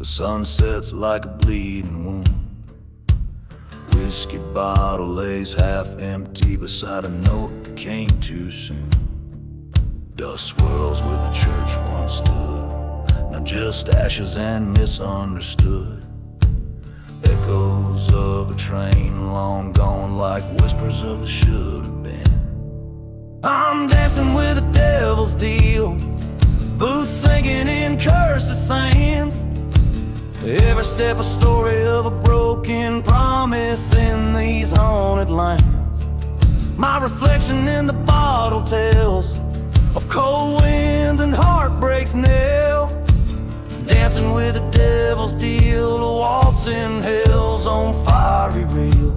The sun sets like a bleeding wound. Whiskey bottle lays half empty beside a note that came too soon. Dust swirls where the church once stood, now just ashes and misunderstood. Echoes of a train long gone, like whispers of the should have been. I'm dancing with the devil's deal, boots sinking in cursed sands. Every step a story of a broken promise in these haunted lands. My reflection in the bottle tells of cold winds and heartbreak's knell. Dancing with the devil's deal, a waltz in hell's on fiery reel.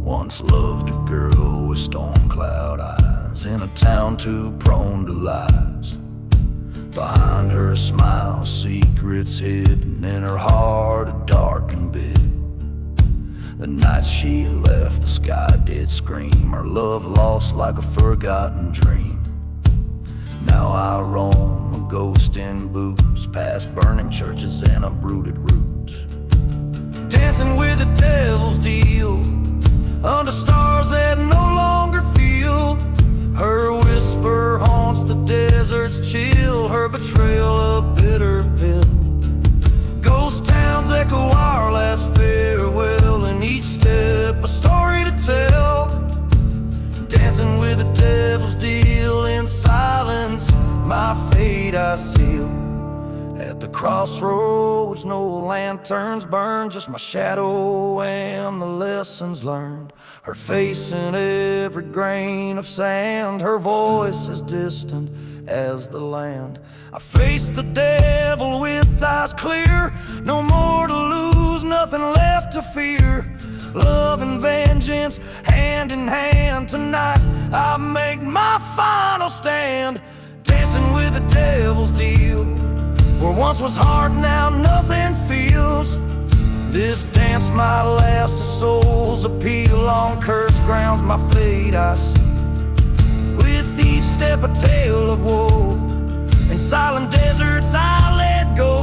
Once loved a girl with storm cloud eyes in a town too prone to lies. Behind her smile, secrets hidden in her heart, a darkened bit. The night she left, the sky did scream, her love lost like a forgotten dream. Now I roam, a ghost in boots, past burning churches and uprooted roots. Dancing with the devil's deal, under stars that no longer feel. Her whisper haunts the desert's chill, her betrayal a bitter pill. Ghost towns echo our last farewell, and each step a story to tell. Dancing with the devil's deal, in silence my fate I seal. At the crossroads no lanterns burn, just my shadow and the lessons learned. Her face in every grain of sand, her voice as distant as the land. I face the devil with eyes clear, no more to lose, nothing left to fear. Love and vengeance, hand in hand, tonight I make my final stand. Dancing with the devil's deal, where once was hard, now nothing feels. This dance might last a soul's appeal, on cursed grounds my fate I see. With each step a tale of woe, in silent deserts I let go.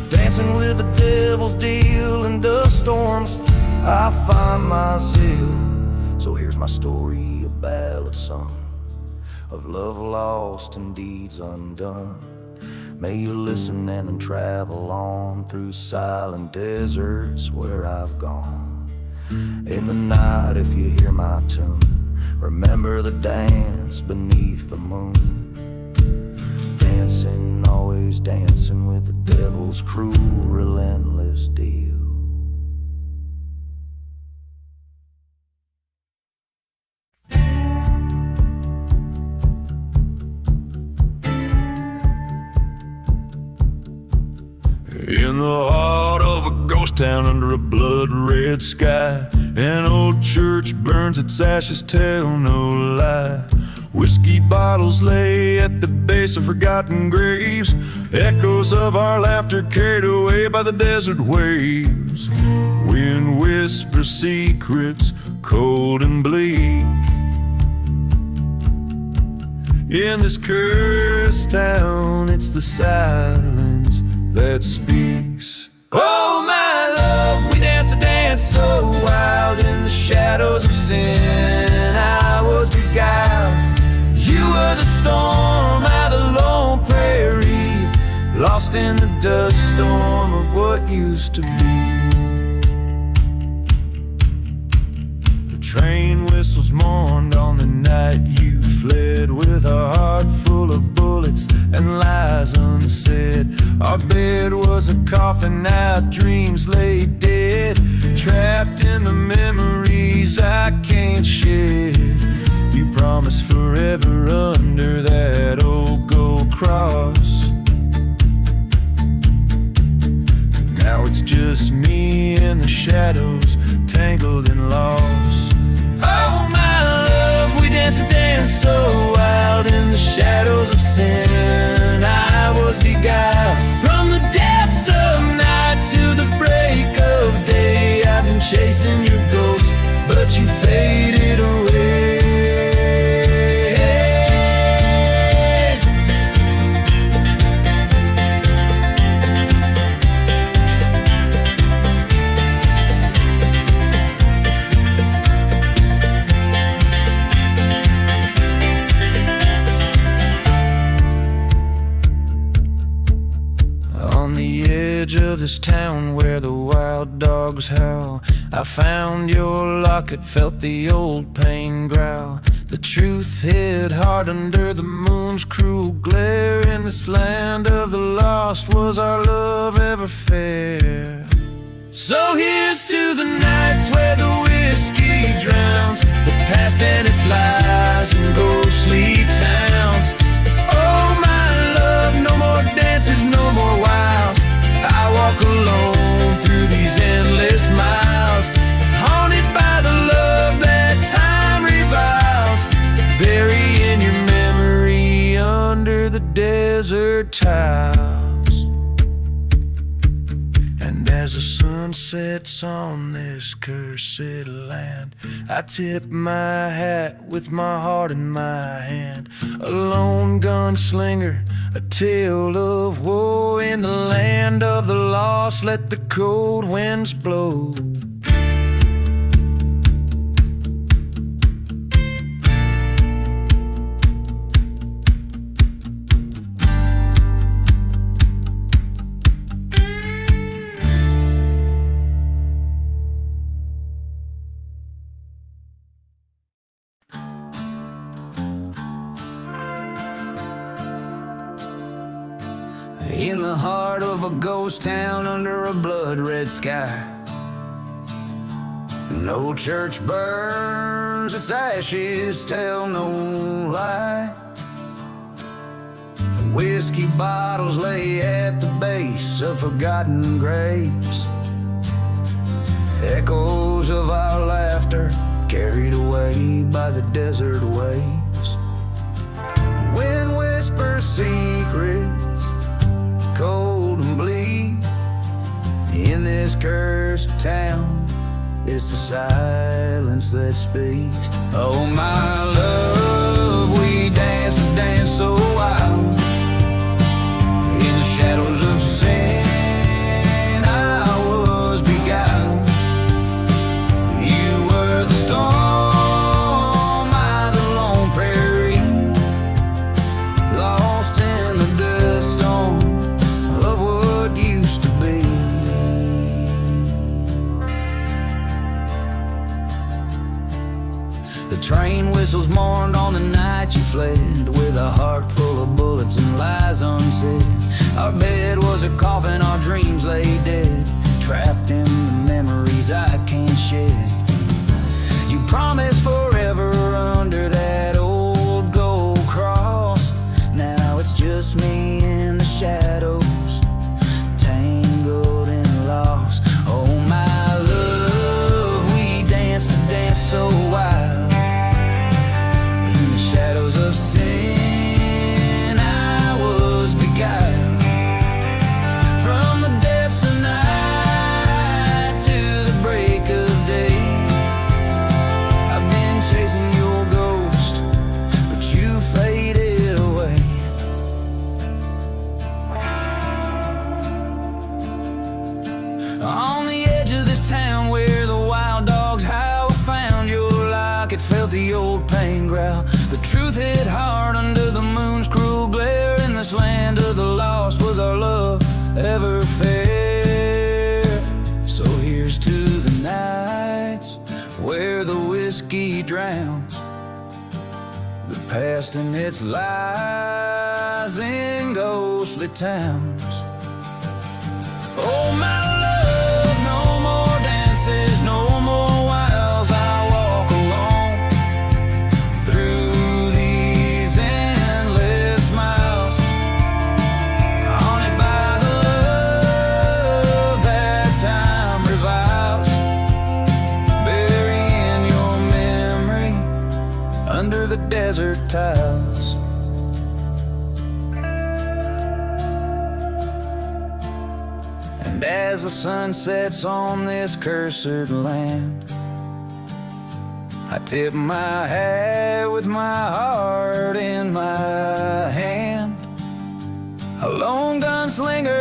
Dancing with the devil's deal, in dust storms I find my zeal. So here's my story, a ballad sung, of love lost and deeds undone. May you listen and then travel on through silent deserts where I've gone. In the night if you hear my tune, remember the dance beneath the moon. Dancing, always dancing with the devil's cruel, relentless deal. In the heart of a ghost town under a blood-red sky, an old church burns, its ashes tell no lie. Whiskey bottles lay at the base of forgotten graves, echoes of our laughter carried away by the desert waves. Wind whispers secrets, cold and bleak. In this cursed town, it's the silence that speaks. Oh my love, we danced a dance so wild in the shadows of sin. I was beguiled. You were the storm at the lone prairie, lost in the dust storm of what used to be. The train whistles mourned on the night you fled, with a heart full of bullets and lies unsaid. Our bed was a coffin, our dreams lay dead, trapped in the memories I can't shed. You promised forever under that old gold cross. Now it's just me and the shadows, tangled and lost. Oh my love, we danced a dance so wild in the shadows of sin. I was beguiled from the depths of night to the break of day. I've been chasing your ghost, but you faded away. edge of this town where the wild dogs howl. I found your locket, felt the old pain growl. The truth hid hard under the moon's cruel glare. In this land of the lost, was our love ever fair? So here's to the nights where the whiskey drowns the past and its lies in ghostly towns. Oh my love, no more dances, no more wiles. I walk alone through these endless miles, haunted by the love that time reviles. Burying your memory under the desert tiles. And as the sun sets on this cursed land, I tip my hat with my heart in my hand. A lone gunslinger, a tale of woe. In the land of the lost, let the cold winds blow. In the heart of a ghost town under a blood-red sky, no church burns, its ashes tell no lie. Whiskey bottles lay at the base of forgotten graves, echoes of our laughter carried away by the desert waves. Wind whispers secrets, cold and bleak. In this cursed town, it's the silence that speaks. Oh my love, we danced a dance so wild. In the shadows of sin, I was beguiled. You were the storm, I the lone prairie, lost in the dust storm of what used to be. The train whistles mourned on the night you fled, with a heart full of bullets and lies unsaid. Our bed was a coffin, our dreams lay dead, trapped in the memories I can't shed. You promised forever under that old gold cross. Now it's just me in the shadows, tangled and lost. Oh my love, we danced a dance so wild. In the shadows of sin, I was beguiled. From the depths of night to the break of day, I've been chasing your ghost, but you faded away. On the edge of this town where the wild dogs howl, found your locket, felt the old pain growl. The truth hit hard under the moon's cruel glare. In this land of the lost, was our love ever fair? So here's to the nights where the whiskey drowns the past and its lies in ghostly towns. Oh my love, no more dances, no more wiles. I walk alone through these endless miles, haunted by the love that time reviles, burying your memory under the desert tiles. And as the sun sets on this cursed land, I tip my hat with my heart in my hand. A lone gunslinger,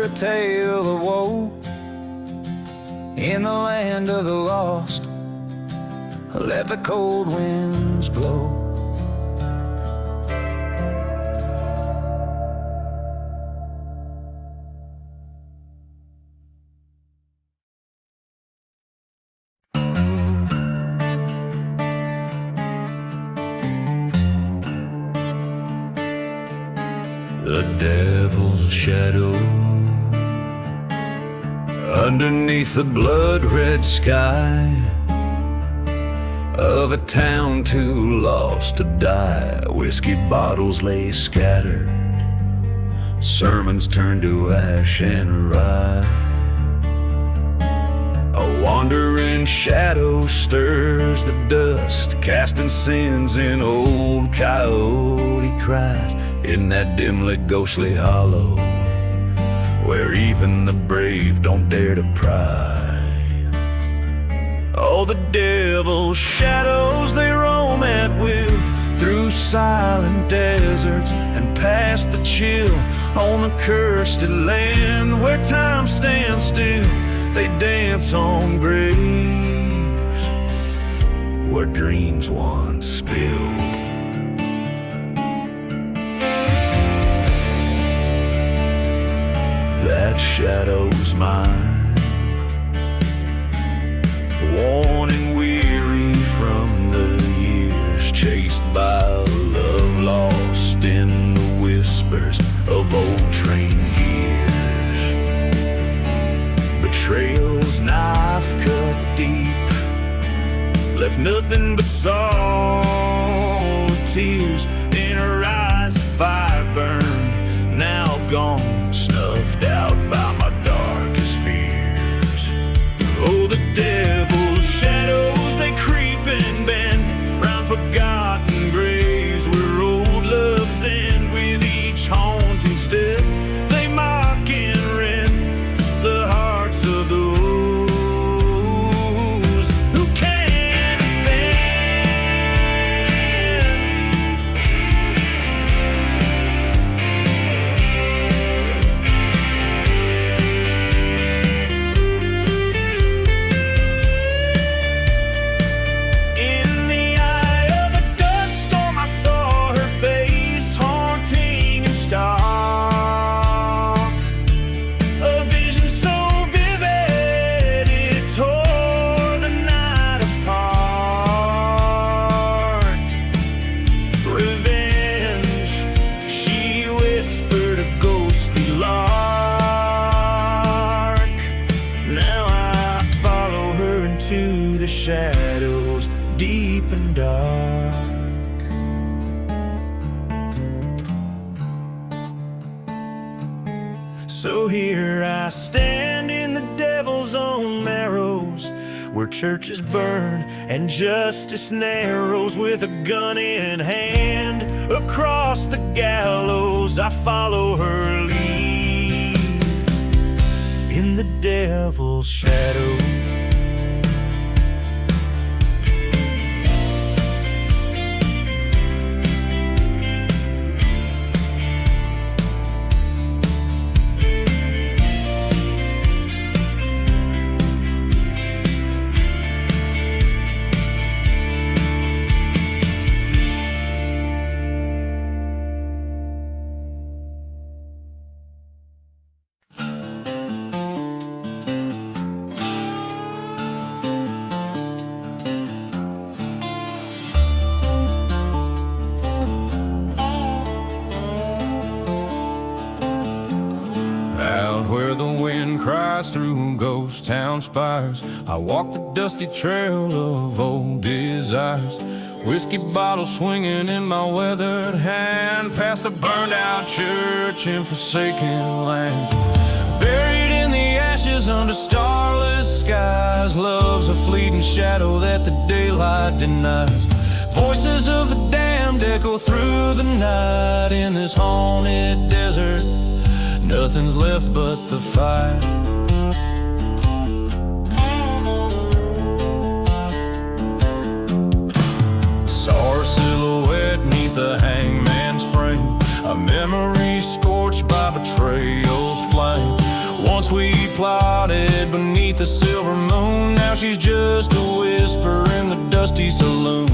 a tale of woe. In the land of the lost, let the cold winds blow. devil's shadow. Underneath the blood-red sky of a town too lost to die, whiskey bottles lay scattered, sermons turned to ash and rye. A wandering shadow stirs the dust, casting sins in old coyote cries, in that dim-lit ghostly hollow where even the brave don't dare to pry. Oh, the devil's shadows, they roam at will through silent deserts and past the chill on the cursed land where time stands still. They dance on graves where dreams once spilled. That shadow's mine, worn and weary from the years, chased by love lost in the whispers of old train gears. Betrayal's knife cut deep, left nothing but sorrow, tears in her eyes. Fire burned, now gone, snuffed out by my darkest fears. Oh, the devil's shadows, they creep and bend round forgotten graves where old loves end. With each haunting step, they mock and rend the hearts of those who can't ascend. In the eye of a dust storm, I saw her face, haunting and stark. A vision so vivid, it tore the night apart. Revenge, she whispered a ghostly lark. Now I follow her into the shadows, deep and dark. So here I stand in the devil's own marrows, where churches burn and justice narrows. With a gun in hand, across the gallows I follow her lead. In the devil's shadow, out where the wind cries through ghost town spires, I walk the dusty trail of old desires. Whiskey bottle swinging in my weathered hand, past a burned out church in forsaken land. Buried in the ashes under starless skies, love's a fleeting shadow that the daylight denies. Voices of the damned echo through the night. In this haunted desert, nothing's left but the fire. Saw her silhouette neath the hangman's frame, a memory scorched by betrayal's flame. Once we plotted beneath the silver moon, now she's just a whisper in the dusty saloon.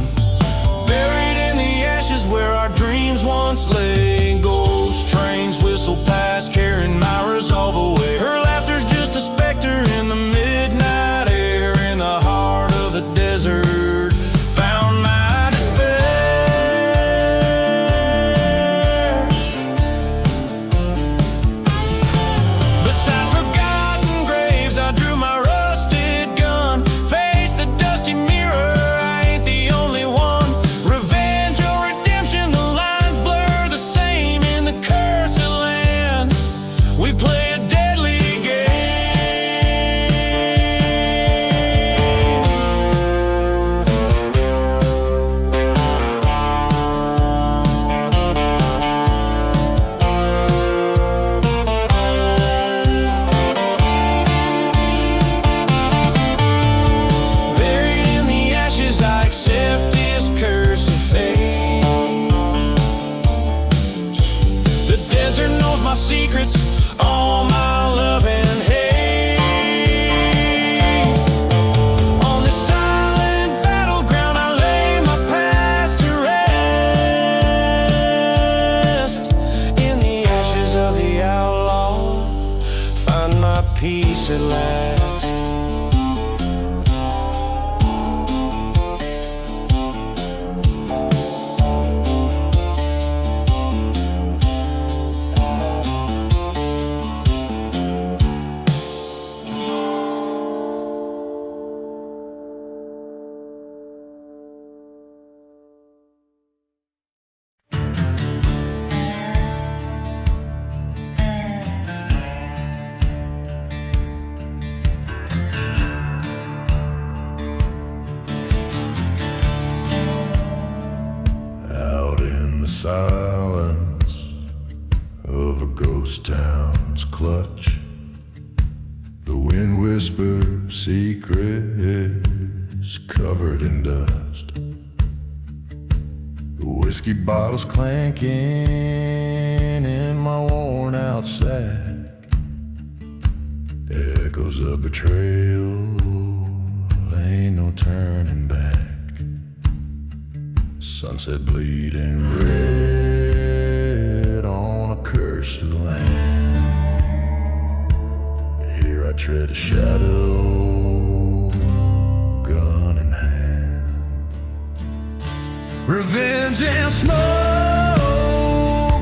Buried in the ashes where our dreams once lay, ghost trains whistle past, carrying my resolve away. Her laughter's just a specter in the midnight air. In the heart of the desert, found my despair. secrets, all my love and hate. On this silent battleground I lay my past to rest. In the ashes of the outlaw, find my peace at last. Silence of a ghost town's clutch, the wind whispers secrets covered in dust. The whiskey bottles clanking in my worn out sack, the echoes of betrayal, ain't no turning back. Sunset bleeding red on a cursed land. Here I tread a shadow, gun in hand. Revenge and smoke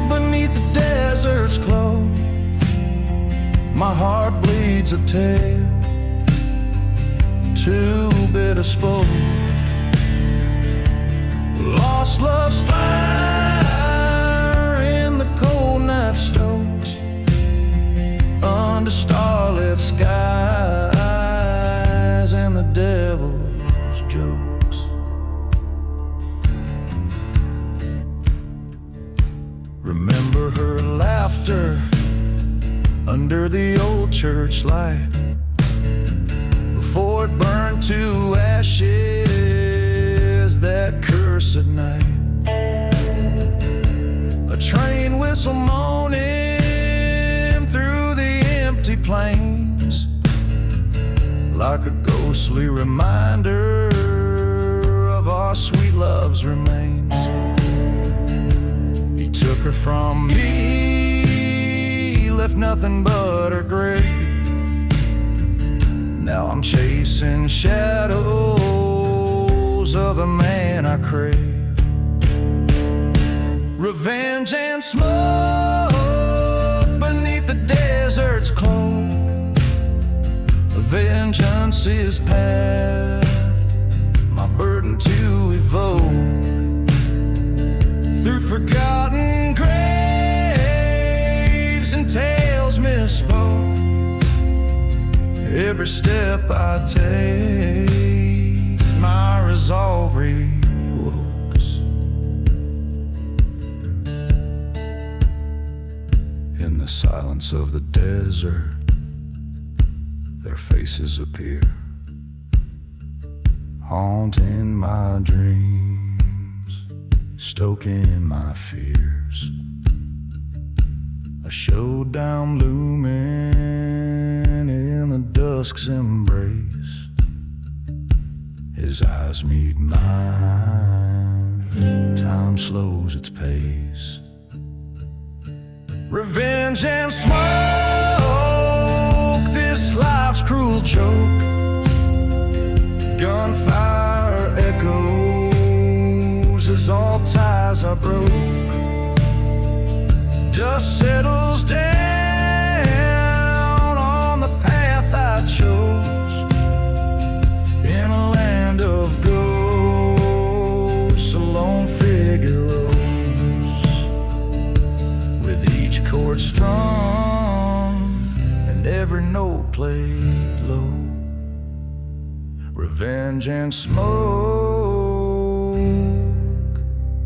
beneath the desert's glow. My heart bleeds a tale, too bitter spoke. Lost love's fire in the cold night stokes, under starlit skies and the devil's jokes. Remember her laughter under the old church light, before it burned to ashes that cursed night. A train whistle moaning through the empty plains, like a ghostly reminder of our sweet love's remains. He took her from me, left nothing but her grave. Now I'm chasing shadows of the man I crave. Revenge and smoke beneath the desert's cloak. Vengeance is path, my burden to evoke. Through forgotten graves and tales misspoke, every step I take, my resolve rewokes. In the silence of the desert, their faces appear, haunting my dreams, stoking my fears. A showdown looming in the dusk's embrace. His eyes meet mine, time slows its pace. Revenge and smoke, this life's cruel joke. Gunfire echoes as all ties are broke. Dust settles down on the path I chose. In a land of ghosts, a lone figure rose, with each chord strong and every note played low. Revenge and smoke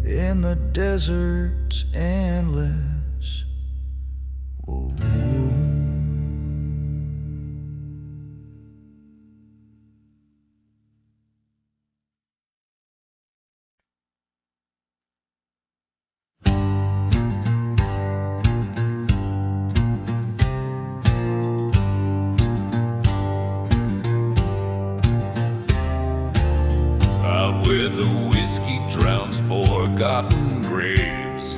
in the desert's endless. Whoa. forgotten graves.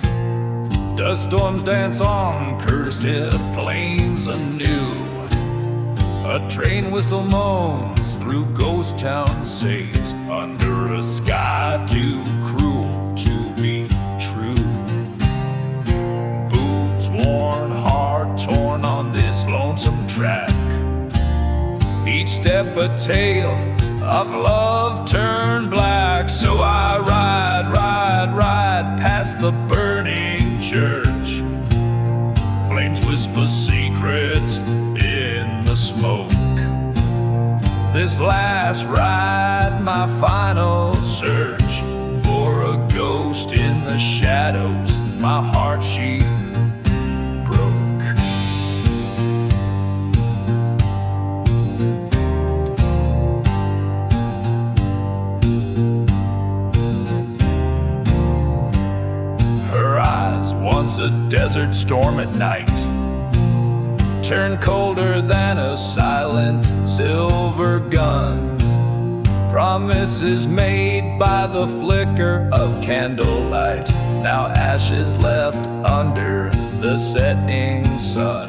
Dust storms dance on cursed hid plains anew. A train whistle moans through ghost town saves under a sky too cruel to be true. Boots worn, heart torn on this lonesome track. Each step a tale of love turned black. So I ride past the burning church. Flames whisper secrets in the smoke. This last ride, my final search for a ghost in the shadows. My heart she broke. Once a desert storm at night turned colder than a silent silver gun. Promises made by the flicker of candlelight, now ashes left under the setting sun.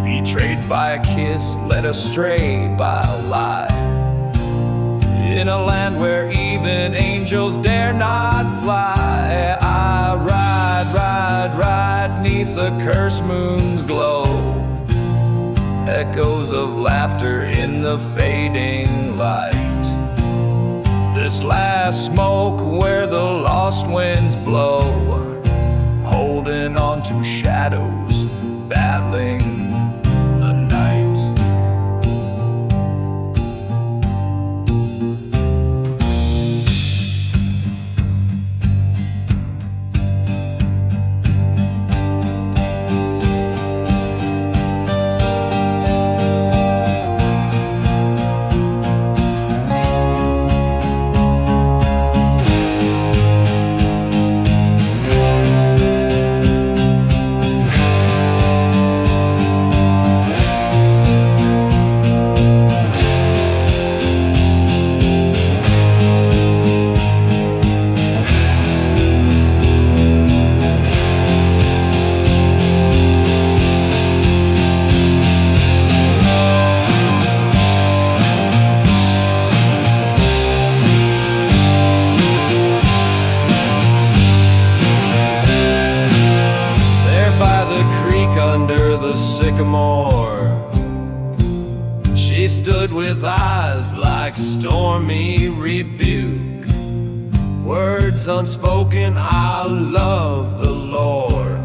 Betrayed by a kiss, led astray by a lie, in a land where even angels dare not fly. I ride 'neath the cursed moon's glow. Echoes of laughter in the fading light. This last smoke where the lost winds blow, holding on to shadows, battling the night. She stood with eyes like stormy rebuke, words unspoken, I love the Lord,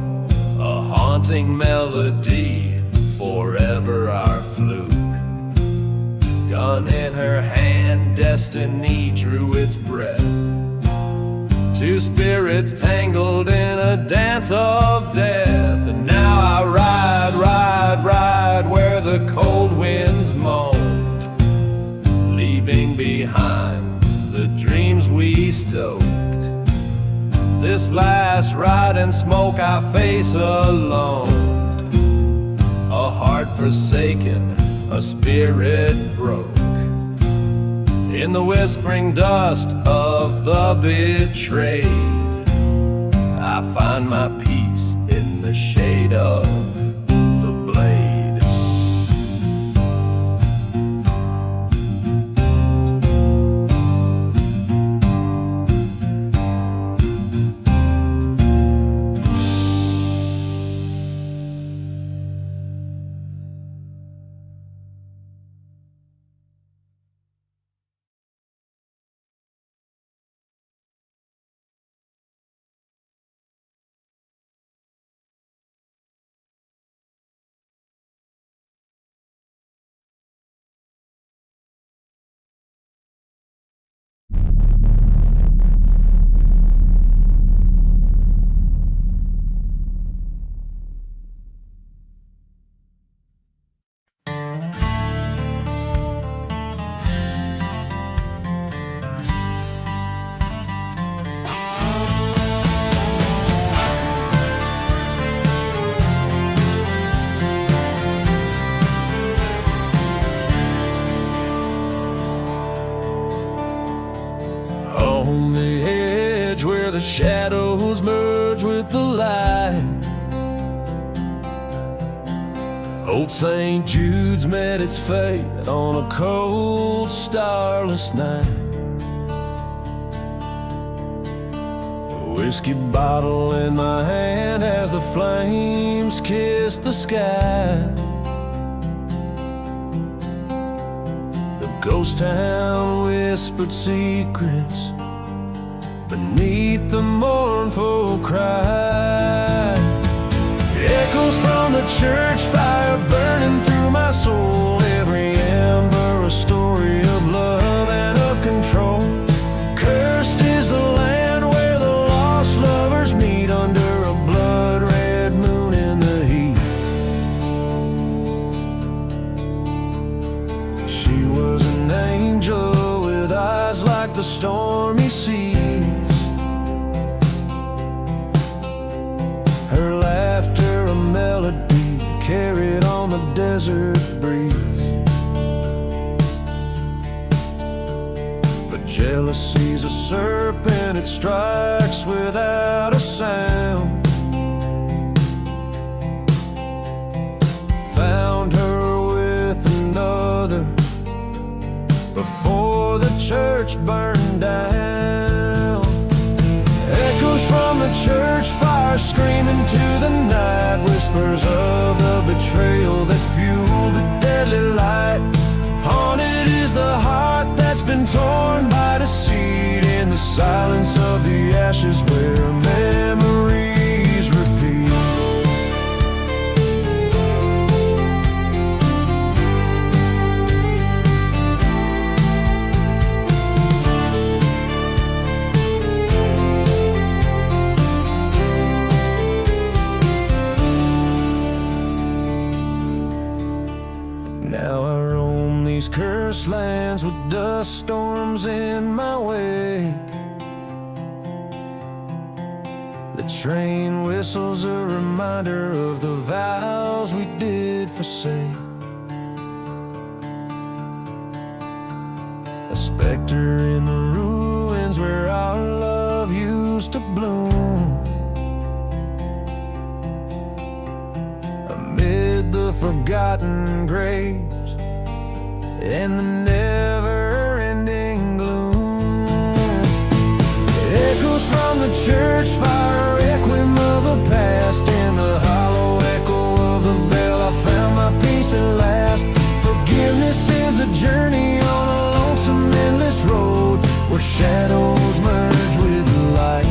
a haunting melody, forever our fluke. Gun in her hand, destiny drew its breath. Two spirits tangled in a dance of death. And now I ride where the cold winds moaned, leaving behind the dreams we stoked. This last ride and smoke I face alone, a heart forsaken, a spirit broke. In the whispering dust of the betrayed, I find my peace in the shade of shadows merge with the light. Old St. Jude's met its fate on a cold, starless night. A whiskey bottle in my hand as the flames kiss the sky. The ghost town whispered secrets beneath the mournful cry. Echoes from the church fire burning through my soul. Every ember a story of love and of control. Cursed is the land where the lost lovers meet under a blood-red moon in the heat. She was an angel with eyes like the stormy seas. Her laughter a melody carried on the desert breeze. But jealousy's a serpent, it strikes without a sound. Found her with another before the church burned down. Echoes from the church fire screaming to the night. Whispers of the betrayal that fueled the deadly light. Haunted is the heart that's been torn by deceit. In the silence of the ashes where memories repeat. Now I roam these cursed lands with dust storms in my wake. The train whistles a reminder of the vows we did forsake. A specter in the ruins where our love used to bloom. Amid the forgotten graves and the never-ending gloom. Echoes from the church fire, requiem of the past. In the hollow echo of the bell I found my peace at last. Forgiveness is a journey on a lonesome endless road, where shadows merge with light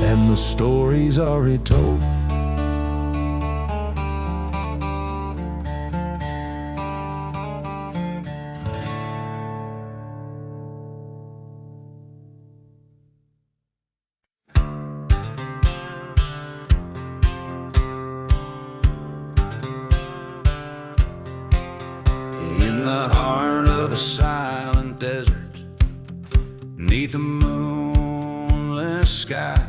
and the stories are retold. The silent desert, neath a moonless sky,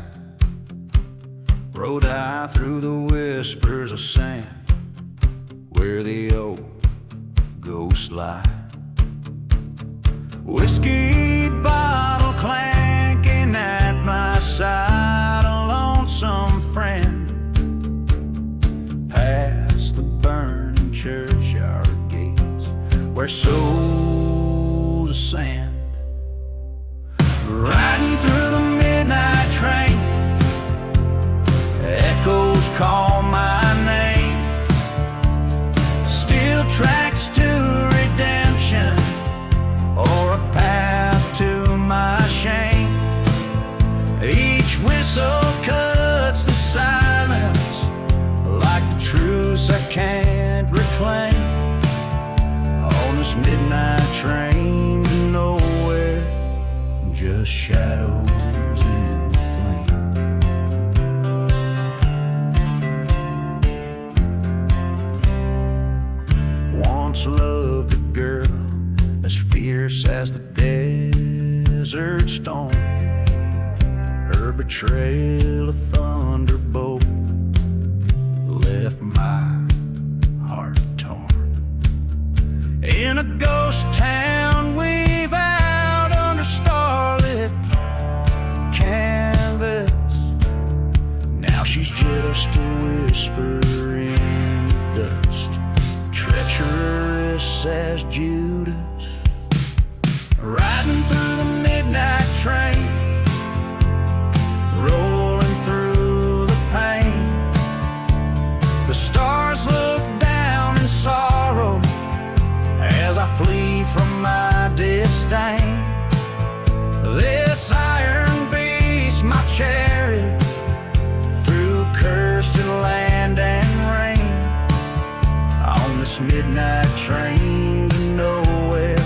rode I through the whispers of sand, where the old ghosts lie. Whiskey bottle clanking at my side, a lonesome friend, past the burning churchyard gates, where souls ascend. Riding through the midnight train, echoes call my name. Steel tracks to redemption, or a path to my shame. Each whistle cuts the silence like the truths I can't reclaim. On this midnight train to nowhere, just shadows in the flame. Once loved a girl as fierce as the desert storm. Her betrayal a thunderbolt left my heart torn. In a ghost town we've out under starlit canvas, as Judas, riding through the midnight train, rolling through the pain. The stars look down in sorrow as I flee from my disdain. This iron beast, my chariot, through cursed land and rain, on this midnight train to nowhere,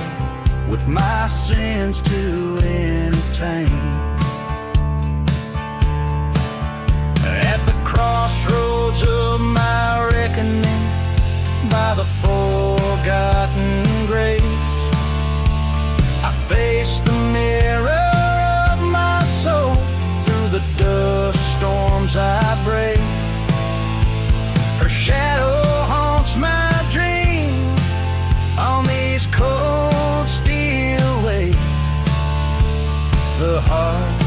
with my sins to entertain. At the crossroads of my reckoning, by the forgotten graves, I face the mirror of my soul. Through the dust storms I brave, her shadow haunts my dream on these cold steel waves. The heart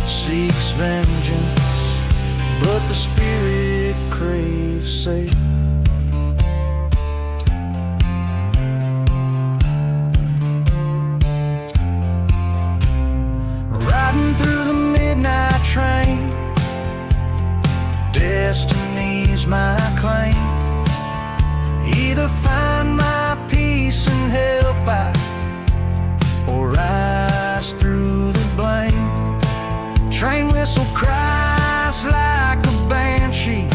seeks vengeance, but the spirit craves safe. Riding through the midnight train, destiny's my claim. Either find my peace in hellfire, or rise through the blame. Train whistle cries like a banshee,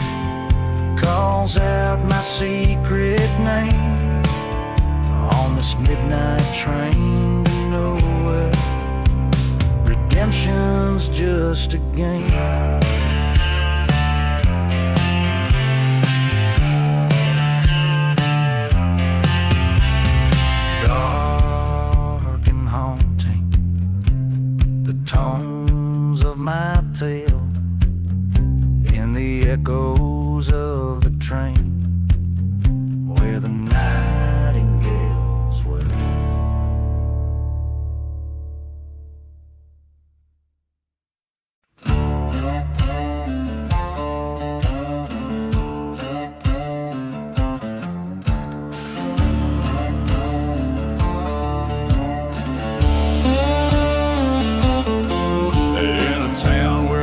calls out my secret name. On this midnight train to nowhere, redemption's just a game. Dark and haunting, the tones of my tale, in the echoes of the train, where the nightingales wail.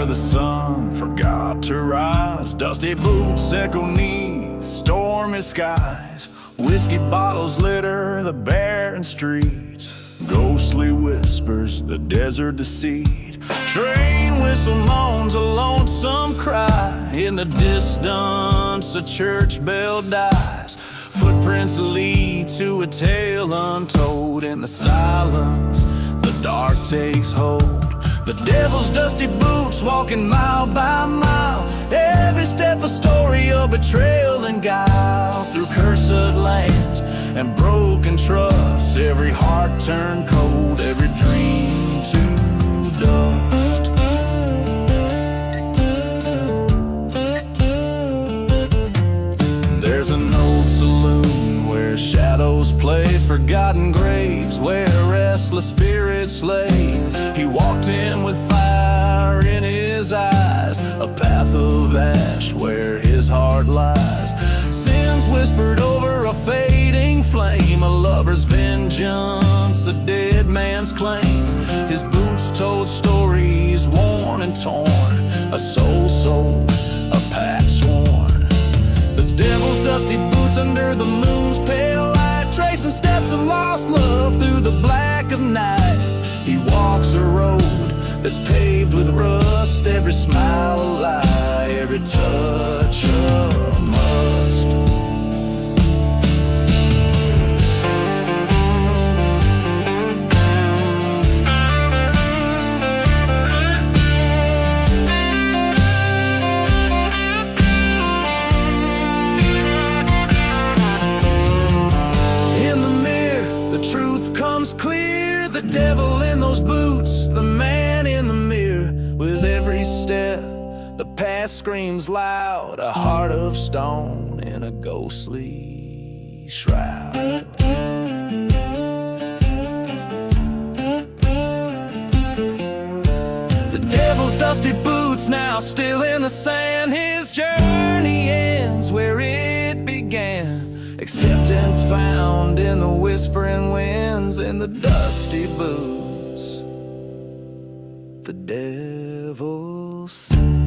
The sun forgot to rise, dusty boots echo neath stormy skies. Whiskey bottles litter the barren streets, ghostly whispers the desert deceit. Train whistle moans a lonesome cry, in the distance a church bell dies. Footprints lead to a tale untold, in the silence the dark takes hold. The devil's dusty boots walking mile by mile, every step a story of betrayal and guile. Through cursed lands and broken trusts, every heart turned cold, every dream to dust. There's an old saloon where shadows play, forgotten graves where restless spirits lay. He walked in with fire in his eyes, a path of ash where his heart lies. Sins whispered over a fading flame, a lover's vengeance, a dead man's claim. His boots told stories worn and torn, a soul sold, a pact sworn. The devil's dusty boots under the moon's pale light, tracing steps of lost love through the black of night. He walks a road that's paved with rust, every smile a lie, every touch a must. In the mirror, the truth comes clear, the devil in those boots, the man in the mirror. With every step, the past screams loud, a heart of stone in a ghostly shroud. The devil's dusty boots now still in the sand, his journey ends where it began, Acceptance found in the whispering winds and the dusty boots. The devil sings.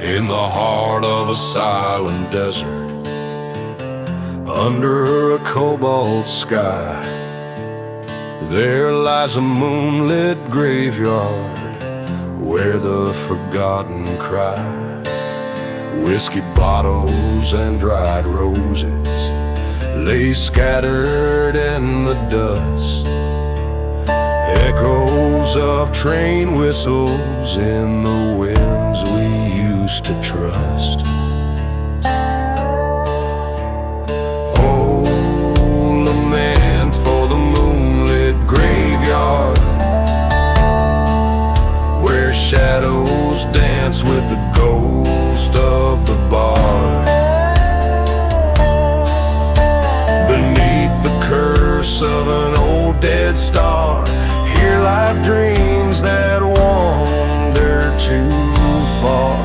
In the heart of a silent desert, under a cobalt sky, there lies a moonlit graveyard where the forgotten cry. Whiskey bottles and dried roses lay scattered in the dust. Echoes of train whistles in the winds we used to trust. Oh, lament for the moonlit graveyard where shadows dance with the ghost of the bar. Beneath the curse of an old dead star, here lie dreams that wander too far.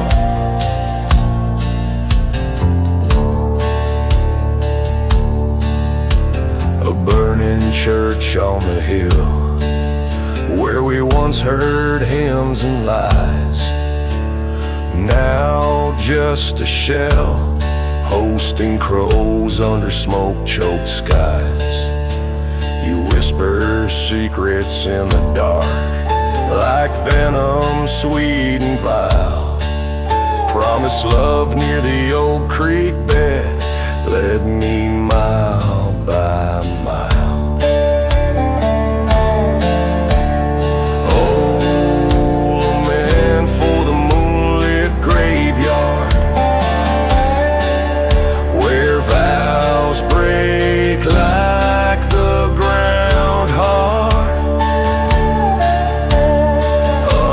A burning church on the hill where we once heard hymns and lies, now just a shell hosting crows under smoke-choked skies. You whisper secrets in the dark like venom sweet and vile. Promise love near the old creek bed led me mile by mile. Oh, lament for the moonlit graveyard where vows break like the ground hard.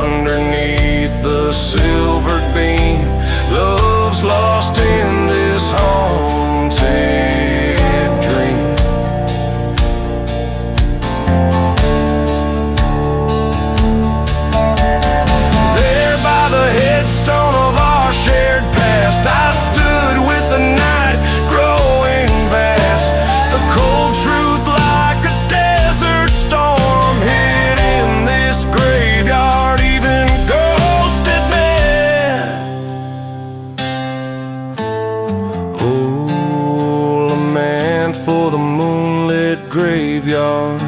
Underneath the silvered beam, love's lost in this haunted dream. There by the headstone of our shared past, I stood with the night growing vast. The cold truth like a desert storm hid in this graveyard, even ghosts admit. Oh, lament for the moonlit graveyard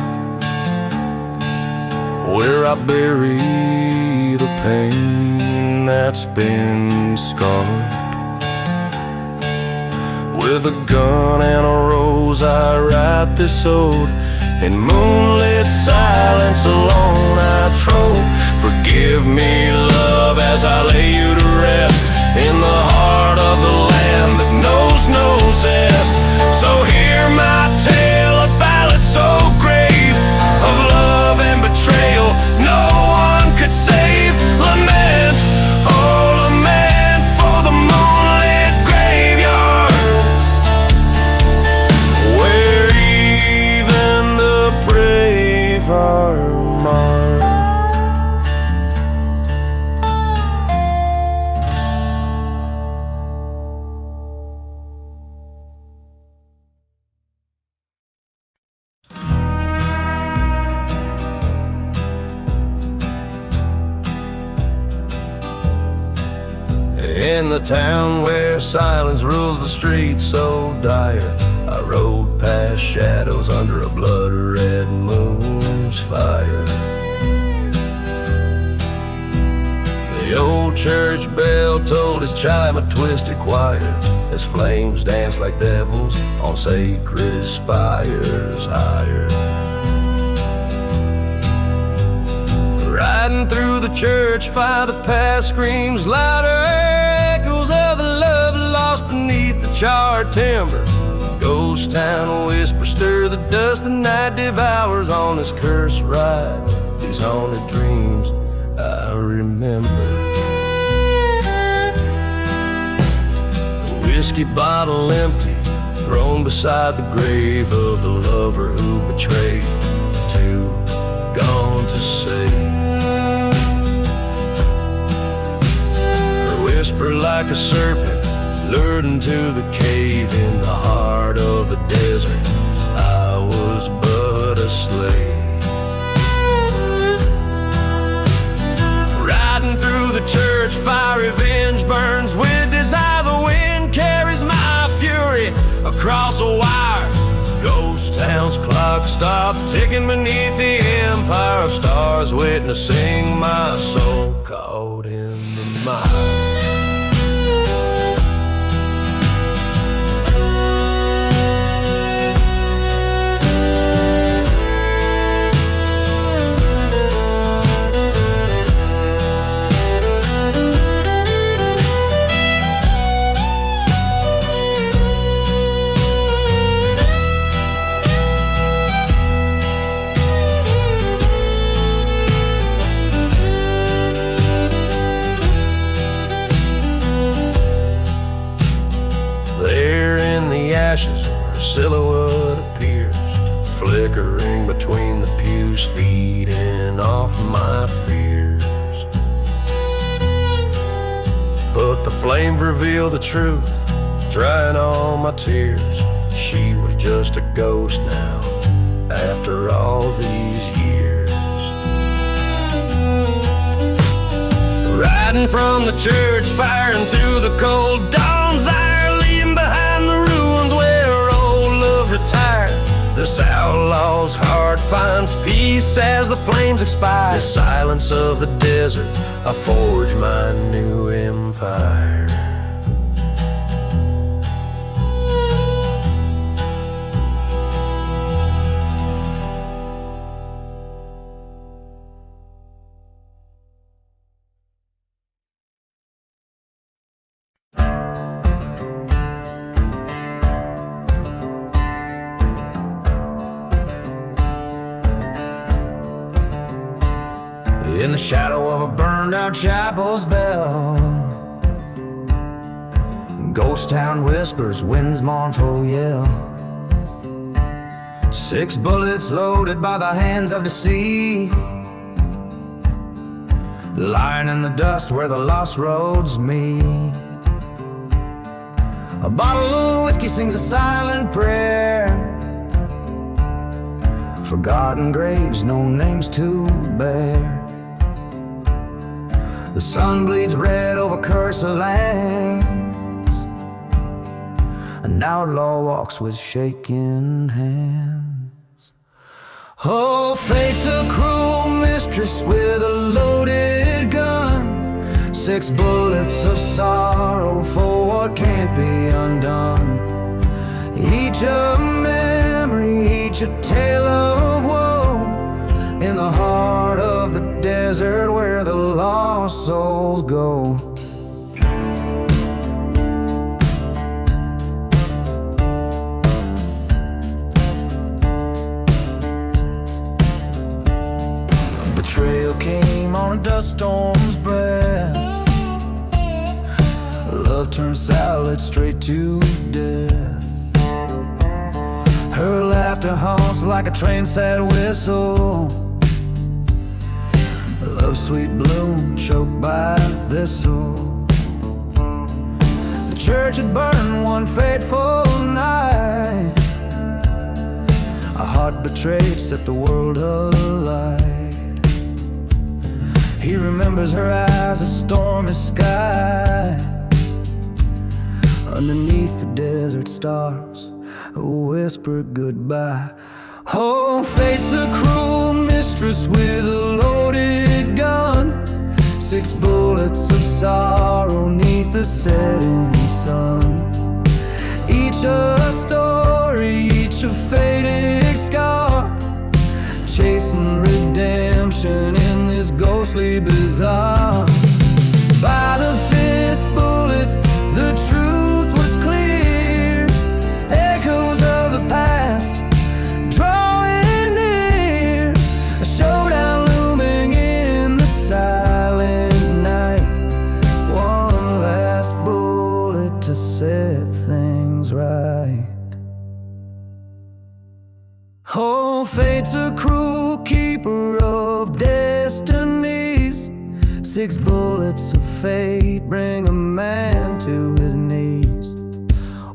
where I bury the pain that's been scarred. With a gun and a rose I write this ode. In moonlit silence alone I trode. Forgive me, love, as I lay you to rest in the heart of the land that knows no zest. So hear my tale, a ballad so grave of love and betrayal no one could save. Lament, oh lament for the moonlit graveyard where even the brave are marked. In the town where silence rules the streets so dire, I rode past shadows under a blood-red moon's fire. The old church bell told its chime a twisted choir as flames danced like devils on sacred spires higher. Riding through the church fire, the past screams louder, echoes of the love lost beneath the charred timber. Ghost town whispers stir the dust the night devours on this cursed ride. These haunted dreams I remember. The whiskey bottle empty, thrown beside the grave of the lover who betrayed. Too gone to say. Her whisper like a serpent lured into the cave in the heart of the desert. I was but a slave, riding through the church fire. Revenge burns with desire. The wind carries my fury across a wire. Ghost town's clock stopped ticking beneath the empire of stars, witnessing my soul caught in the mire. Her silhouette appears, flickering between the pews, feeding off my fears. But the flames reveal the truth, drying all my tears. She was just a ghost now, after all these years. Riding from the church fire into the cold dawn's ire, leaving behind the ruins where old love's retired. This outlaw's heart finds peace as the flames expire. The silence of the desert, I forge my new empire. In the shadow of a burned out chapel's bell, ghost town whispers, wind's mournful yell. 6 bullets loaded by the hands of deceit, lying in the dust where the lost roads meet. A bottle of whiskey sings a silent prayer. Forgotten graves, no names to bear. The sun bleeds red over cursed lands. An outlaw walks with shaking hands. Oh, fate's a cruel mistress with a loaded gun. 6 bullets of sorrow for what can't be undone. Each a memory, each a tale of woe, in the heart of the desert where the lost souls go. Betrayal came on a dust storm's breath. Love turned salad straight to death. Her laughter haunts like a train sad whistle. Love's sweet bloom choked by thistle. The church had burned one fateful night. A heart betrayed set the world alight. He remembers her eyes, a stormy sky. Underneath the desert stars, a whisper goodbye. Oh, fate's a cruel mistress with a loaded gun. 6 bullets of sorrow neath the setting sun. Each a story, each a faded scar, chasing redemption in this ghostly bazaar. By the 5th bullet, the truth was clear. Echoes Oh, fate's a cruel keeper of destinies. 6 bullets of fate bring a man to his knees.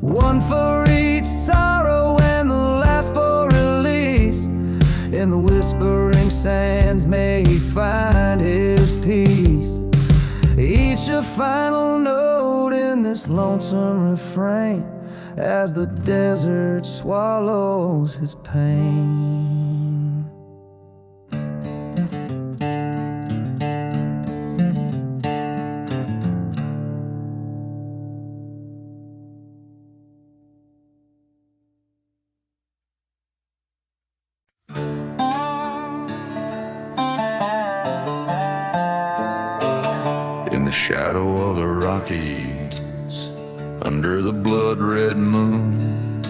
One for each sorrow and the last for release. In the whispering sands may he find his peace. Each a final note in this lonesome refrain, as the desert swallows his pain. In the shadow of the Rockies, under the blood-red moon,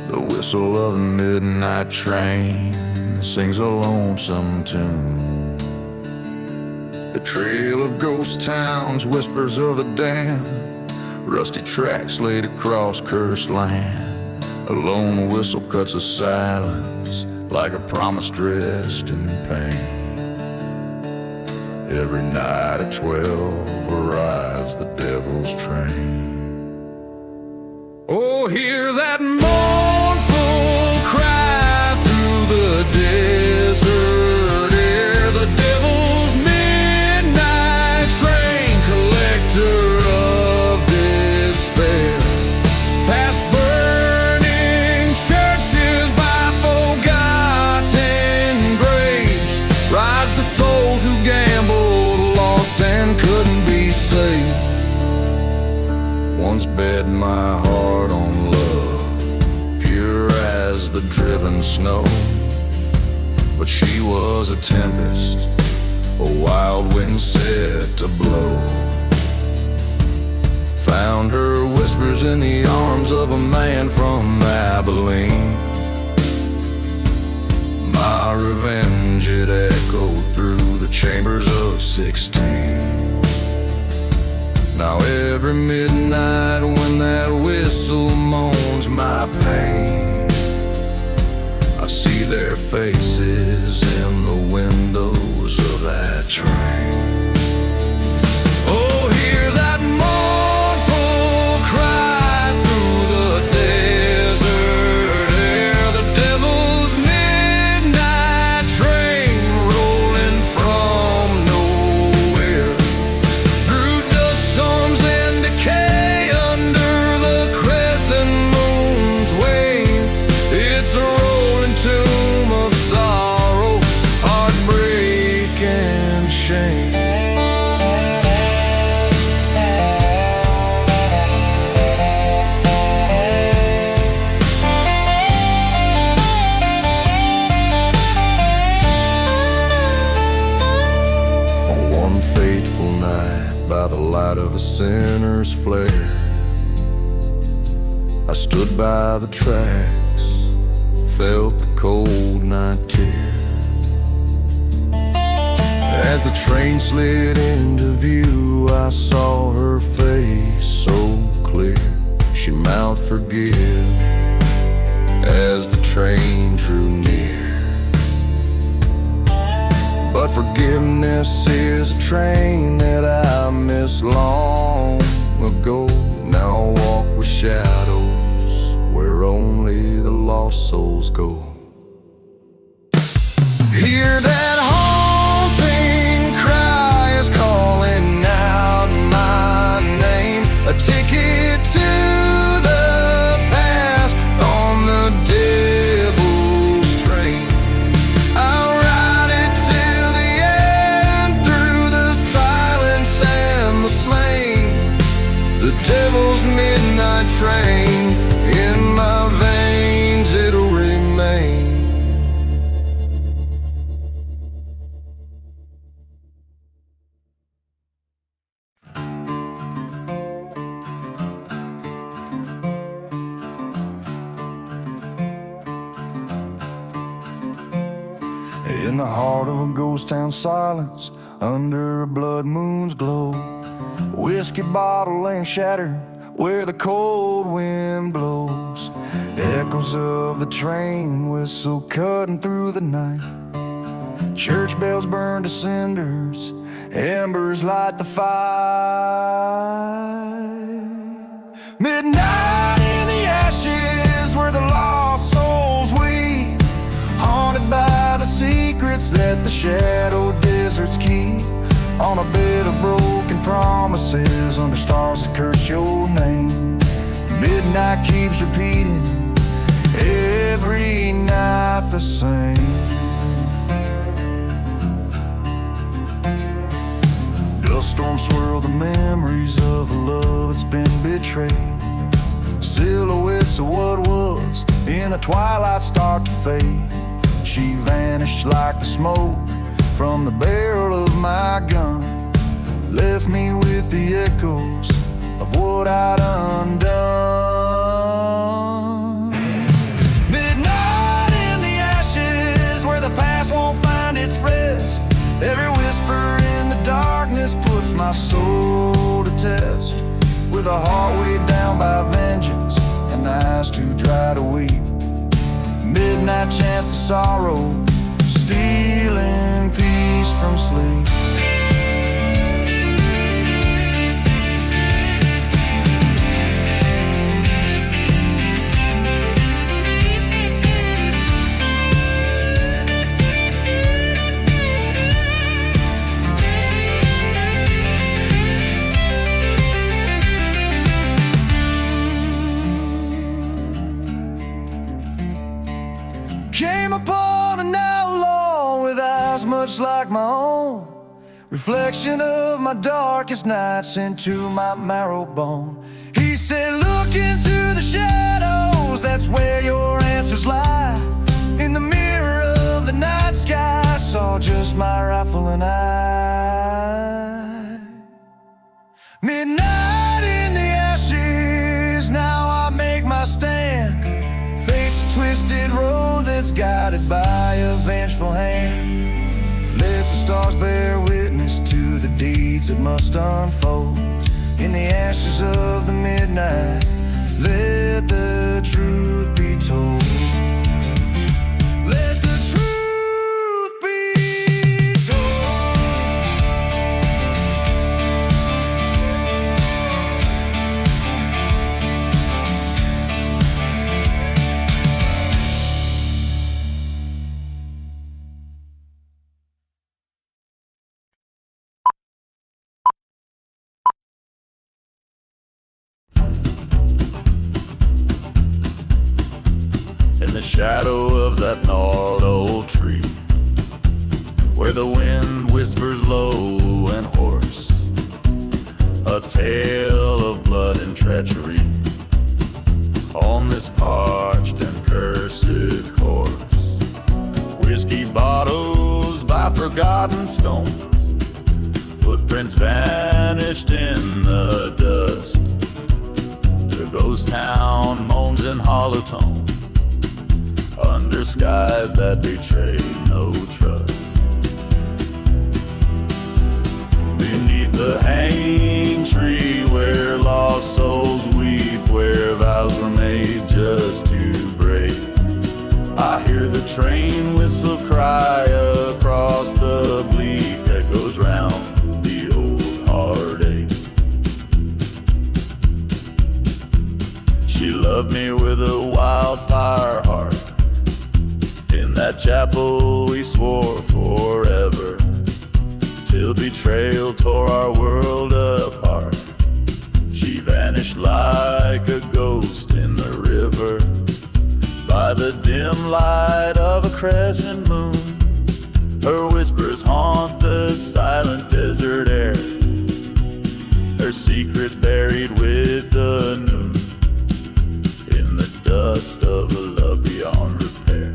the whistle of a midnight train sings a lonesome tune. The trail of ghost towns, whispers of the damned, rusty tracks laid across cursed land. A lone whistle cuts the silence like a promise dressed in pain. Every night at 12 arrives the devil's train. Oh, hear that mournful cry through the desert air. The devil's midnight train, collector of despair. Past burning churches by forgotten graves, rise the souls who gambled, lost and couldn't be saved. Once bed my heart on love, pure as the driven snow. But she was a tempest, a wild wind set to blow. Found her whispers in the arms of a man from Abilene. My revenge, it echoed through the chambers of 16. Now every midnight when that whistle moans my pain, I see their faces in the windows of that train. Oh, hear that mournful cry through the desert air. The devil's midnight train rolling from nowhere, through dust storms and decay, under the crescent moon's wave. It's a rolling tomb of sorrow, heartbreak and shame. On one fateful night, by the light of a sinner's flare, I stood by the tracks, felt the cold night tear. As the train slid into view, I saw her face so clear. She mouthed forgive as the train drew near. But forgiveness is a train that I missed long ago. Now I walk with shadows where only the lost souls go. Hear that haunting cry is calling out my name. A ticket to the past on the devil's train. I'll ride it till the end, through the silence and the slain. The devil's midnight train, in my veins it'll remain. In the heart of a ghost town silence, under a blood moon's glow, whiskey bottle laying shattered where the cold wind blows. Echoes of the train whistle cutting through the night. Church bells burn to cinders, embers light the fire. Midnight in the ashes where the lost souls weep, haunted by the secrets that the shadow deserts keep. On a bed of broken promises under stars that curse your name. Midnight keeps repeating, every night the same. Dust storms swirl the memories of a love that's been betrayed. Silhouettes of what was in the twilight start to fade. She vanished like the smoke from the barrel of my gun, left me with the echoes of what I'd undone. Midnight in the ashes where the past won't find its rest. Every whisper in the darkness puts my soul to test. With a heart weighed down by vengeance and eyes too dry to weep. Midnight chants of sorrow, stealing peace from sleep. Came upon an outlaw with eyes much like my own, reflection of my darkest nights into my marrow bone. He said, look into the shadows, that's where your answers lie. In the mirror of the night sky, I saw just my rifle and I. Midnight in the ashes, now I make my stand. Fate's a twisted road that's guided by a vengeful hand. Let the stars bear witness to the deeds that must unfold. In the ashes of the midnight, let the truth be told. Let the truth be told. In the shadow of that gnarled old tree, where the wind whispers low and hoarse, a tale of blood and treachery on this parched and cursed corpse. Whiskey bottles by forgotten stones, footprints vanished in the dust. The ghost town moans in hollow tone under skies that betray no trust. Beneath the hanging tree where lost souls weep, where vows were made just to break, I hear the train whistle cry across the bleak that goes round the old heartache. She loved me with a wildfire heart. In that chapel we swore forever, till betrayal tore our world apart. She vanished like a ghost in the river, by the dim light of a crescent moon. Her whispers haunt the silent desert air, her secrets buried with the noon, in the dust of a love beyond repair.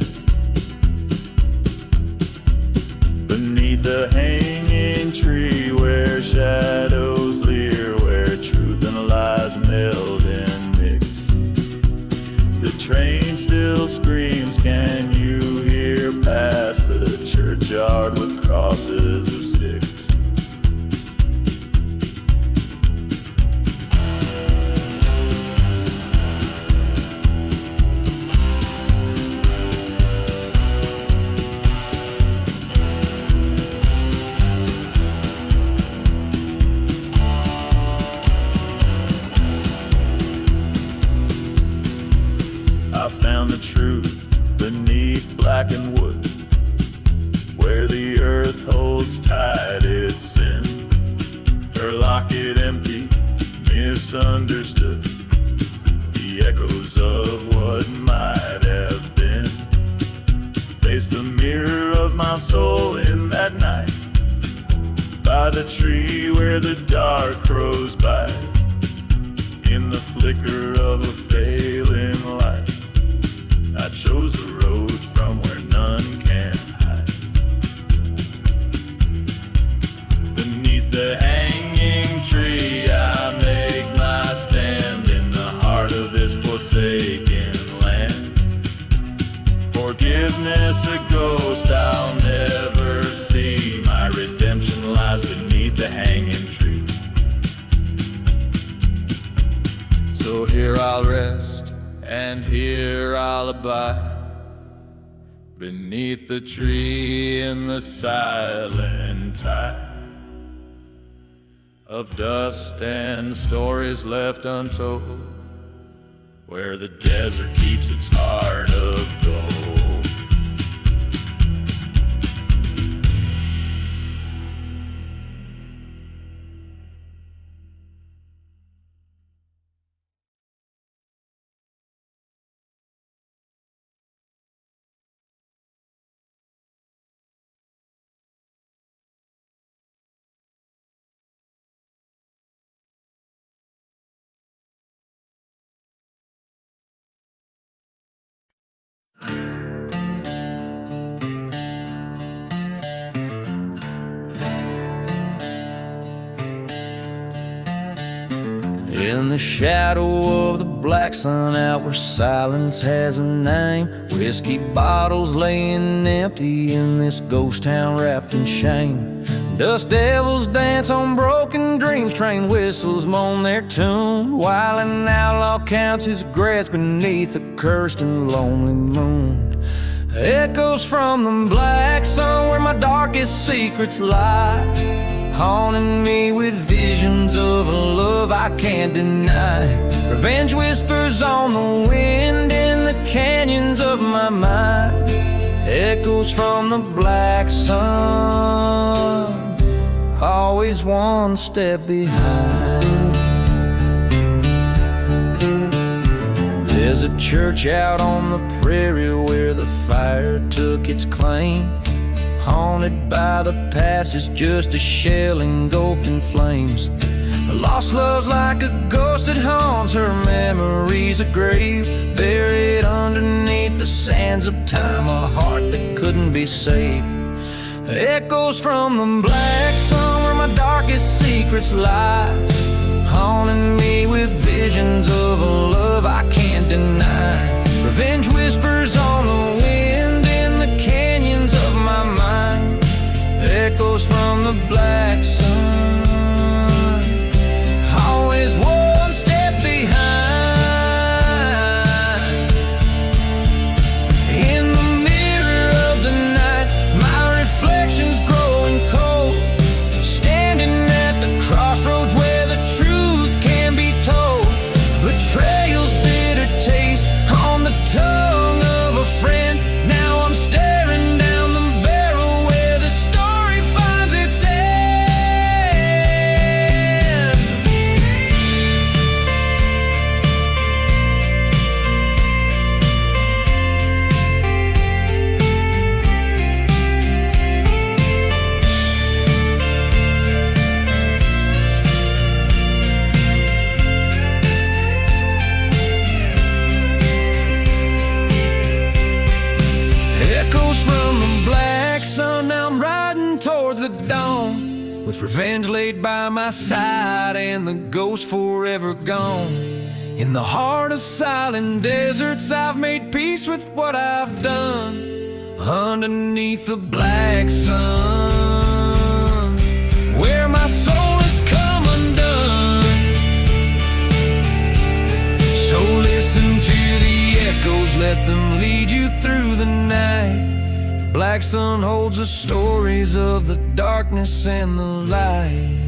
Beneath the hanging tree where shadows leer, where truth and lies meld and mix, the train still screams, can you hear, past the churchyard with crosses of sticks. found the truth beneath blackened wood, where the earth holds tight its sin. Her locket empty, misunderstood, the echoes of what might have been. Face the mirror of my soul in that night, by the tree where the dark crows by, in the flicker of a failing light. I chose the road from where none can hide. Beneath the hanging tree I make my stand, in the heart of this forsaken land. Forgiveness a ghost I'll never see, my redemption lies beneath the hanging tree. So here I'll rest, and here I'll abide, beneath the tree in the silent tide of dust and stories left untold, where the desert keeps its heart of gold. In the shadow of the black sun, out where silence has a name, whiskey bottles laying empty in this ghost town wrapped in shame. Dust devils dance on broken dreams, train whistles moan their tune, while an outlaw counts his grass beneath a cursed and lonely moon. Echoes from the black sun where my darkest secrets lie, haunting me with visions of a love I can't deny. Revenge whispers on the wind in the canyons of my mind. Echoes from the black sun, always one step behind. There's a church out on the prairie where the fire took its claim, haunted by the past, is just a shell engulfed in flames. A lost love's like a ghost that haunts her memories, a grave buried underneath the sands of time, a heart that couldn't be saved. Echoes from the black sun where my darkest secrets lie, haunting me with visions of a love I can't deny. Revenge whispers on the wind in the canyons of my mind. Echoes from the black sun, always one step behind. In the mirror of the night, my reflection's growing cold, standing at the crossroads where the truth can be told. Betrayal's bitter taste on the tongue of a friend. Now I'm staring down the barrel where the story finds its end. Echoes from the black sun, now I'm riding towards the dawn, with revenge laid by my side and the ghost forever gone. In the heart of silent deserts, I've made peace with what I've done. Underneath the black sun, where my soul has come undone. So listen to the echoes, let them lead you through the night. The black sun holds the stories of the darkness and the light.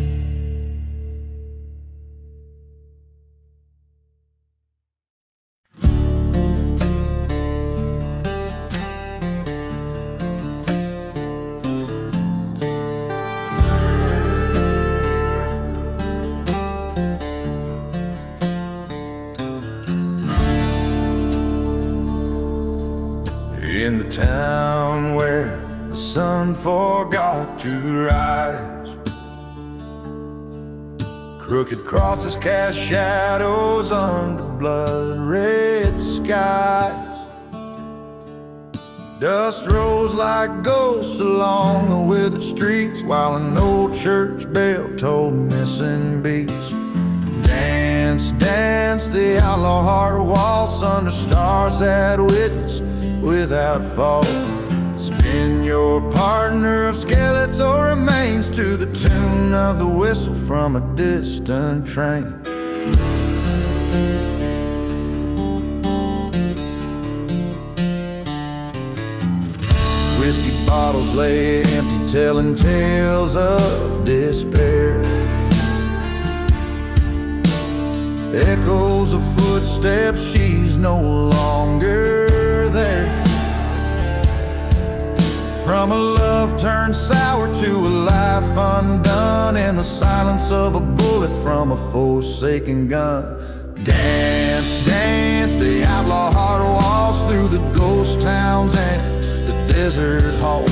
in the town where the sun forgot to rise. Crooked crosses cast shadows under blood-red skies. Dust rose like ghosts along the withered streets, while an old church bell told missing beats. Dance, dance, the outlaw heart waltz under stars that witness without fault. Spin your partner of skeletal remains to the tune of the whistle from a distant train. Whiskey bottles lay empty, telling tales of despair. Echoes of footsteps, she's no longer there. From a love turned sour to a life undone, in the silence of a bullet from a forsaken gun. Dance, dance, the outlaw heart walks through the ghost towns and the desert halls.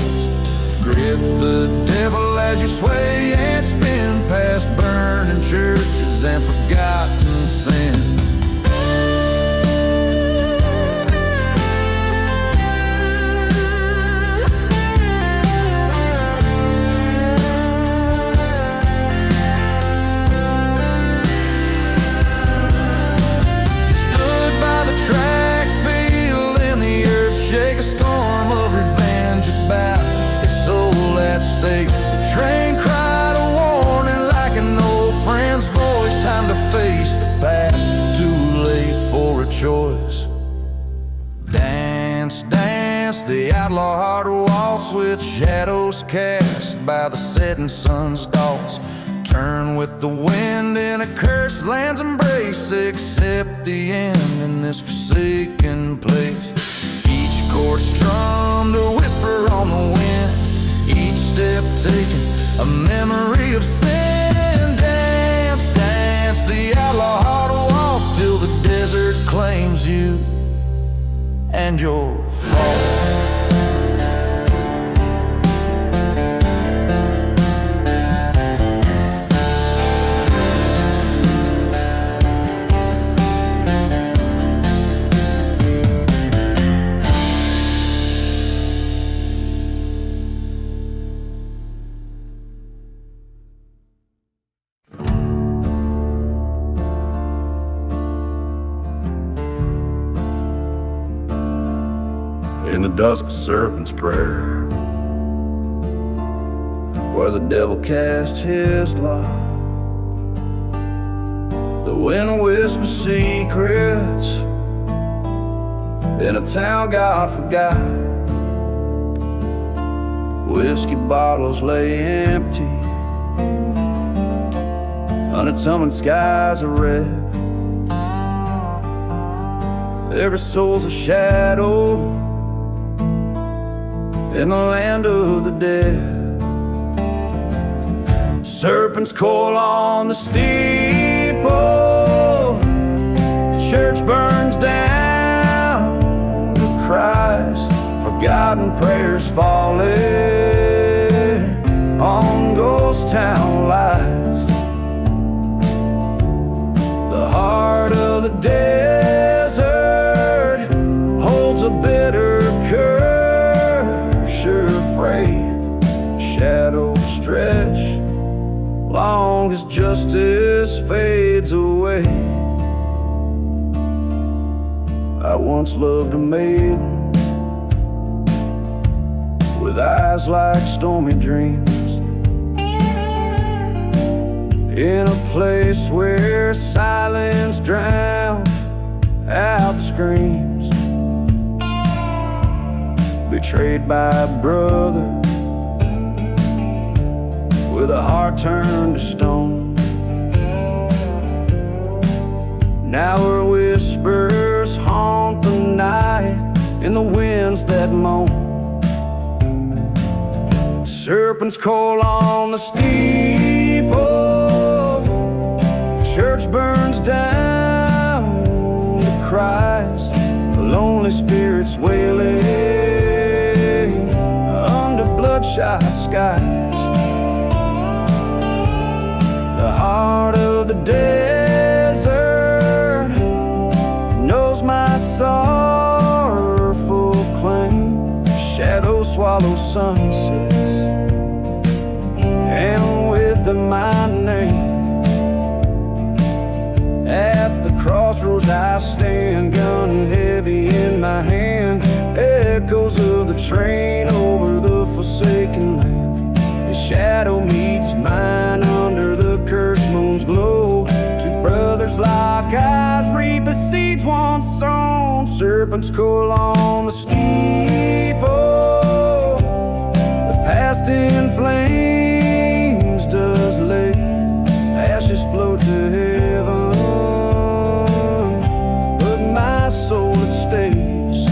Grip the devil as you sway and spin past burning churches and forgotten sin. You stood by the tracks, feeling the earth shake, a storm of revenge about his soul at stake. The train cried a warning like an old friend's voice. Time to face the past, too late for a choice. Dance, dance, the outlaw heart waltz with shadows cast by the setting sun's dots. Turn with the wind in a cursed land's embrace, accept the end in this forsaken place. Each chord strummed a whisper on the wind, each step taken a memory of sin. Dance, dance, the outlaw heart waltz till the desert claims you and your faults. In the dusk of serpent's prayer, where the devil cast his lot, the wind whispers secrets in a town God forgot. Whiskey bottles lay empty under tumbling skies of red. Every soul's a shadow in the land of the dead. Serpents coil on the steeple, the church burns down to Christ. Forgotten prayers falling on ghost town lies. The heart of the desert holds a bitter curse. Afraid, shadows stretch long as justice fades away. I once loved a maiden with eyes like stormy dreams, in a place where silence drowned out the screams. Betrayed by a brother with a heart turned to stone. Now her whispers haunt the night in the winds that moan. Serpents coil on the steeple, church burns down to Christ, the lonely spirits wailing. bloodshot skies. The heart of the desert knows my sorrowful claim. Shadows swallow sunsets, and with them my name. At the crossroads I stand, gun heavy in my hand. Echoes of the train over the forsaken land. His shadow meets mine under the cursed moon's glow. Two brothers lock eyes, reap the seeds once sown. Serpents coil on the steeple. The past in flames does lay. Ashes float to heaven, but my soul it stays.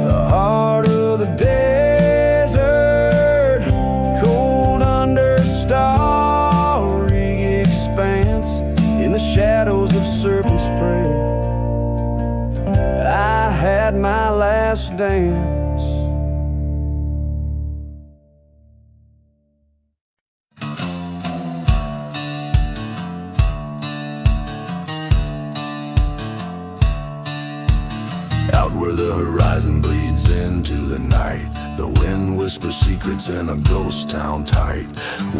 The heart of the desert, cold under starry expanse. In the shadows of serpent's prey, I had my last dance. Out where the horizon bleeds into the night, the wind whispers secrets in a ghost town tight.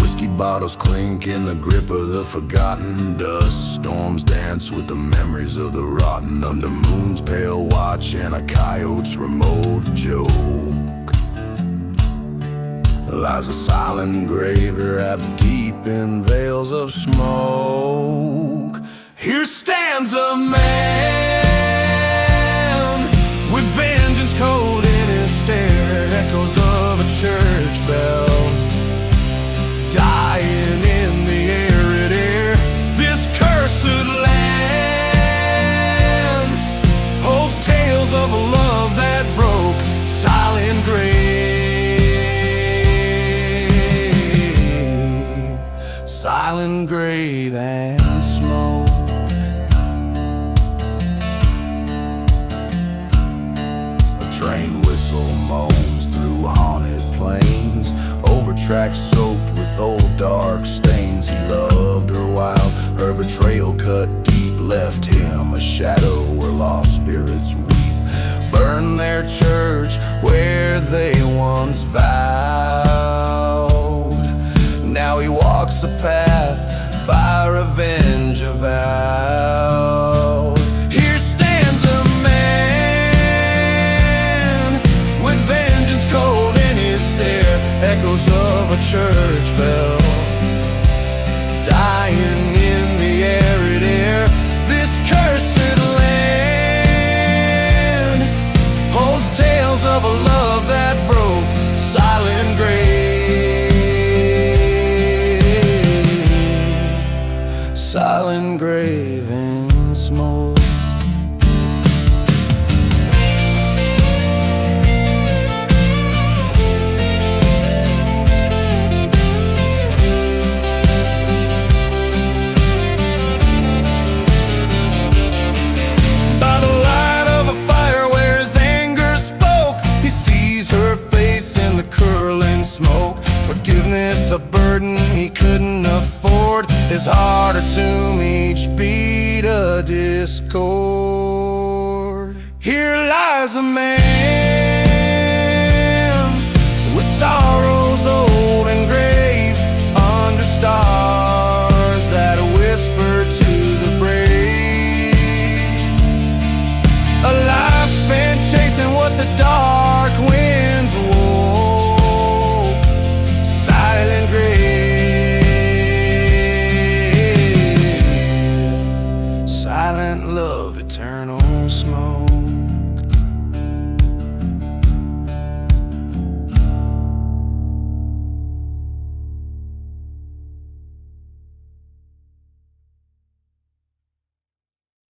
Whiskey bottles clink in the grip of the forgotten dust. Storms dance with the memories of the rotten. Under moon's pale watch and a coyote's remote joke lies a silent grave wrapped deep in veils of smoke. Here stands a man with vengeance cold in his stare. Echoes of a church bell dying in the arid air. This cursed land holds tales of a love that broke. Silent grave, silent grave and smoke. Train whistle moans through haunted plains, over tracks soaked with old dark stains. He loved her wild, her betrayal cut deep, left him a shadow where lost spirits weep. Burn their church where they once vowed. Now he walks a path by revenge avowed. Here stands a cold in his stare. Echoes of a church bell dying in the arid air. This cursed land holds tales of a love that broke. Silent grave, silent grave and smoke. Smoke, forgiveness a burden he couldn't afford. His heart a tomb, each beat a discord. Here lies a man